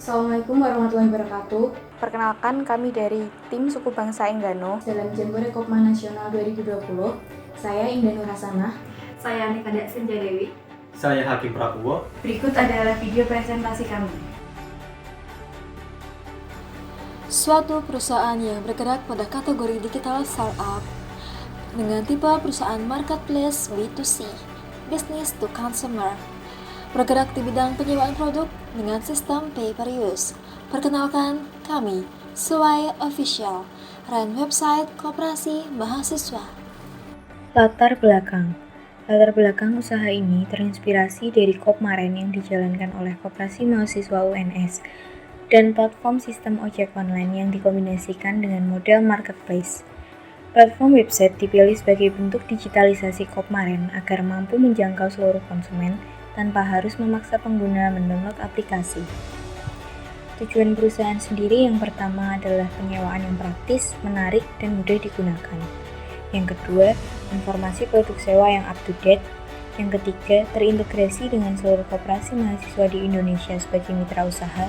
Assalamualaikum warahmatullahi wabarakatuh. Perkenalkan, kami dari tim Suku Bangsa Enggano. Dalam Jambore Kopma Nasional 2020, saya Indah Nur Hasanah. Saya Anika Senja Dewi. Saya Hakim Prabowo. Berikut adalah video presentasi kami. Suatu perusahaan yang bergerak pada kategori digital startup dengan tipe perusahaan marketplace B2C, business to consumer, bergerak di bidang penyewaan produk dengan sistem pay per use. Perkenalkan, kami, Suai Official, run website Koperasi Mahasiswa. Latar belakang usaha ini terinspirasi dari Kopmaren yang dijalankan oleh Koperasi Mahasiswa UNS dan platform sistem ojek online yang dikombinasikan dengan model marketplace. Platform website dipilih sebagai bentuk digitalisasi Kopmaren agar mampu menjangkau seluruh konsumen tanpa harus memaksa pengguna mendownload aplikasi. Tujuan perusahaan sendiri yang pertama adalah penyewaan yang praktis, menarik, dan mudah digunakan. Yang kedua, informasi produk sewa yang up to date. Yang ketiga, terintegrasi dengan seluruh koperasi mahasiswa di Indonesia sebagai mitra usaha.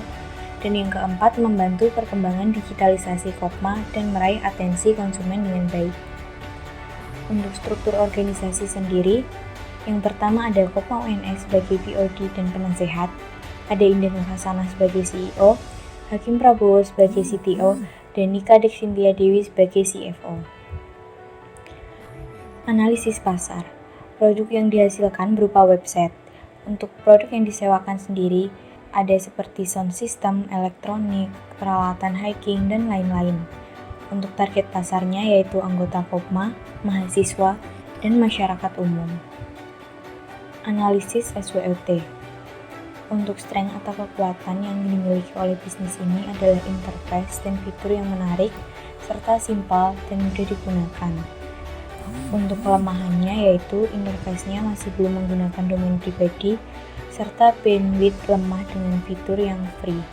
Dan yang keempat, membantu perkembangan digitalisasi Kopma dan meraih atensi konsumen dengan baik. Untuk struktur organisasi sendiri, yang pertama ada Kopma UNS sebagai BOD dan penasehat, ada Indah Nur Hasanah sebagai CEO, Hakim Prabowo sebagai CTO, dan Nika Senja Dewi sebagai CFO. Analisis pasar. Produk yang dihasilkan berupa website. Untuk produk yang disewakan sendiri, ada seperti sound system, elektronik, peralatan hiking, dan lain-lain. Untuk target pasarnya yaitu anggota Kopma, mahasiswa, dan masyarakat umum. Analisis SWOT. Untuk strength atau kekuatan yang dimiliki oleh bisnis ini adalah interface dan fitur yang menarik, serta simpel dan mudah digunakan. Untuk kelemahannya yaitu interface-nya masih belum menggunakan domain pribadi, serta bandwidth lemah dengan fitur yang free.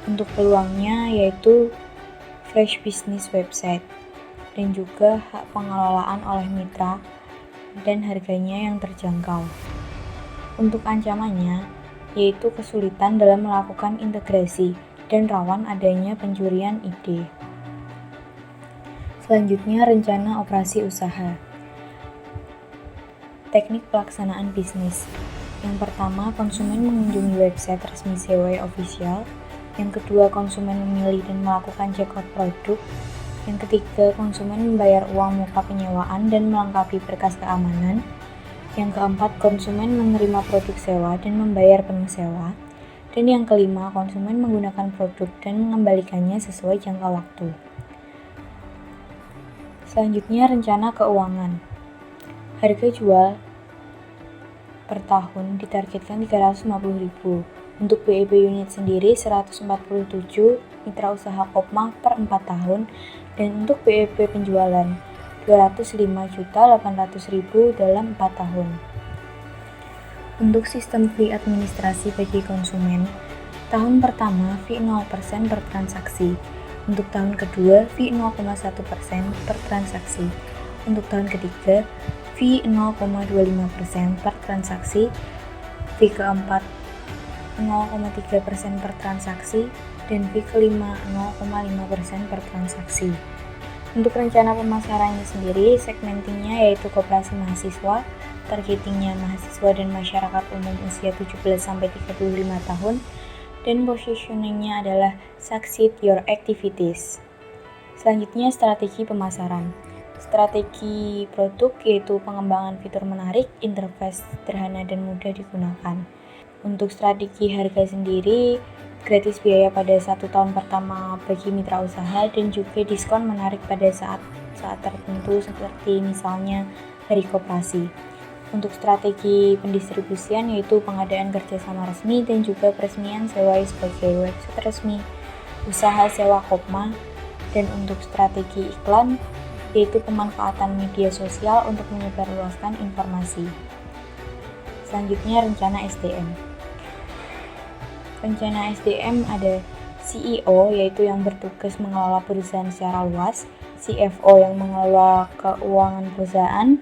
Untuk peluangnya yaitu fresh business website, dan juga hak pengelolaan oleh mitra, dan harganya yang terjangkau. Untuk ancamannya, yaitu kesulitan dalam melakukan integrasi dan rawan adanya pencurian ide. Selanjutnya, rencana operasi usaha. Teknik pelaksanaan bisnis. Yang pertama, konsumen mengunjungi website resmi Sewa Official. Yang kedua, konsumen memilih dan melakukan checkout produk. Yang ketiga, konsumen membayar uang muka penyewaan dan melengkapi berkas keamanan. Yang keempat, konsumen menerima produk sewa dan membayar penuh sewa. Dan yang kelima, konsumen menggunakan produk dan mengembalikannya sesuai jangka waktu. Selanjutnya, rencana keuangan. Harga jual per tahun ditargetkan 350.000. Untuk BEP unit sendiri 147 mitra usaha Kopma per 4 tahun. Dan untuk BEP penjualan 205.800.000 dalam 4 tahun. Untuk sistem fee administrasi bagi konsumen, tahun pertama fee 0% per transaksi. Untuk tahun kedua fee 0,1% per transaksi. Untuk tahun ketiga fee 0,25% per transaksi. Fee keempat 0,3% per transaksi. Dan fee kelima 0,5% per transaksi. Untuk rencana pemasarannya sendiri, segmentingnya yaitu koperasi mahasiswa, targetingnya mahasiswa dan masyarakat umum usia 17-35 tahun, dan positioningnya adalah succeed your activities. Selanjutnya, strategi pemasaran. Strategi produk yaitu pengembangan fitur menarik, interface sederhana dan mudah digunakan. Untuk strategi harga sendiri, gratis biaya pada 1 tahun pertama bagi mitra usaha dan juga diskon menarik pada saat tertentu seperti misalnya hari koperasi. Untuk strategi pendistribusian yaitu pengadaan kerjasama resmi dan juga peresmian Sewa sebagai website resmi usaha sewa Kopma. Dan untuk strategi iklan yaitu pemanfaatan media sosial untuk menyebarluaskan informasi. Selanjutnya, rencana SDM. Rencana SDM ada CEO yaitu yang bertugas mengelola perusahaan secara luas, CFO yang mengelola keuangan perusahaan,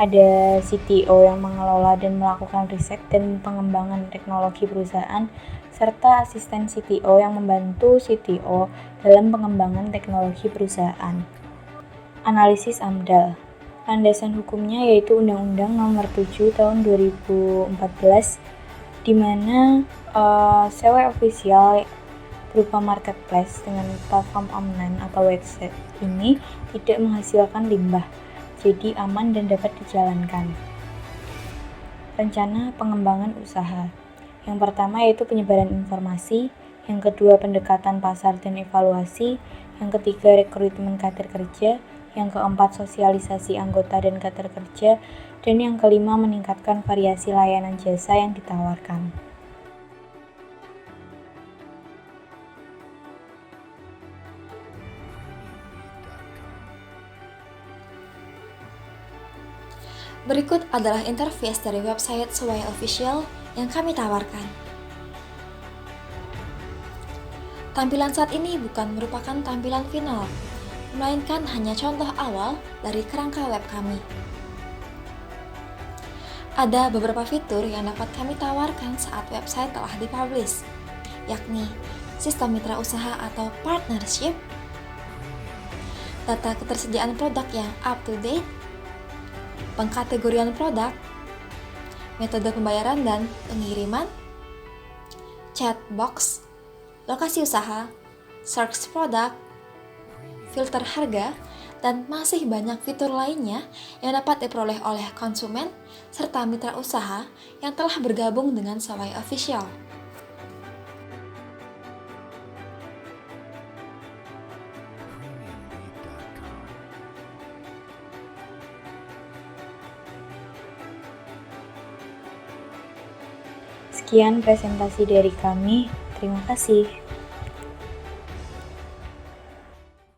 ada CTO yang mengelola dan melakukan riset dan pengembangan teknologi perusahaan, serta asisten CTO yang membantu CTO dalam pengembangan teknologi perusahaan. Analisis AMDAL. Landasan hukumnya yaitu Undang-Undang Nomor 7 Tahun 2014, di mana sewa official berupa marketplace dengan platform online atau website ini tidak menghasilkan limbah, jadi aman dan dapat dijalankan. Rencana pengembangan usaha. Yang pertama yaitu penyebaran informasi, yang kedua pendekatan pasar dan evaluasi, yang ketiga rekrutmen kader kerja, yang keempat sosialisasi anggota dan kader kerja, dan yang kelima meningkatkan variasi layanan jasa yang ditawarkan. Berikut adalah interface dari website Swai Official yang kami tawarkan. Tampilan saat ini bukan merupakan tampilan final, melainkan hanya contoh awal dari kerangka web kami. Ada beberapa fitur yang dapat kami tawarkan saat website telah dipublish, yakni sistem mitra usaha atau partnership, data ketersediaan produk yang up to date, pengkategorian produk, metode pembayaran dan pengiriman, chat box, lokasi usaha, search produk, filter harga, dan masih banyak fitur lainnya yang dapat diperoleh oleh konsumen serta mitra usaha yang telah bergabung dengan Swai Official. Sekian presentasi dari kami. Terima kasih.